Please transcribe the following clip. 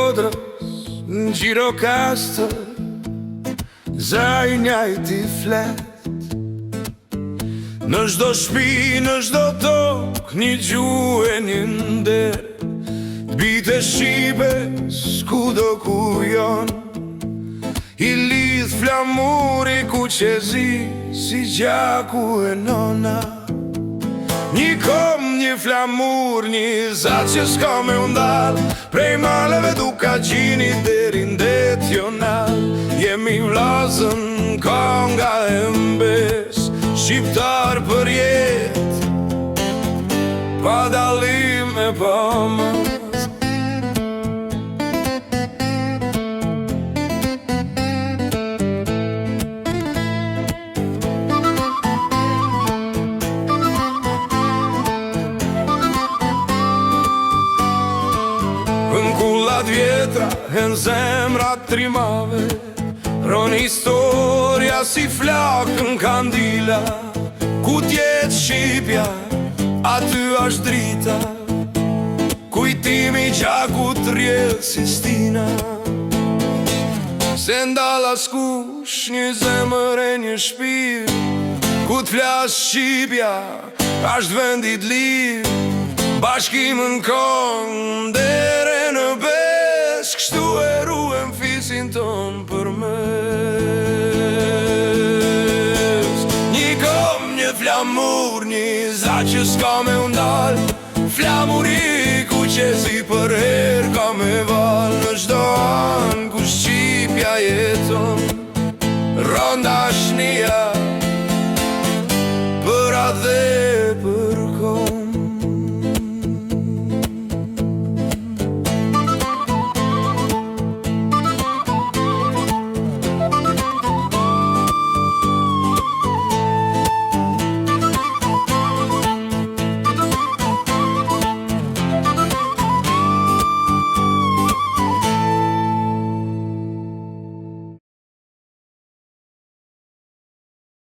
Shkodrës në Gjirokastër, zaj njajti flet. Në çdo shtëpi, në çdo tokë, një gjuhë e një nder, t'bite shqipes kudo ku jon. I lidh flamuri ku qezi si gjaku e nona. Një kom, një flamur, një zat që s'ka me undal, prej maleve duka gjini deri ndet jonal. Jemi vlazën konga e mbes, shqiptar për jet, pa dalim e pa mës. Në kullat vjetra, e në zemrat trimave, ron historia si flak në kandila. Ku t'jet Shqipja, aty është drita, kujtimi gjaku t'rjedh si stina. Se ndal askush një zemër e një shpir, ku t'flas Shqipja, është vendit lir. Bashkim në kong, dere në bes, kështu e ruem fisin ton për mes. Një kom, një flamur, një zat që s'ka me undal, flamuri ku qesi për her ka me val. Në çdo an ku Shqipja jeton, ronda shnia për atë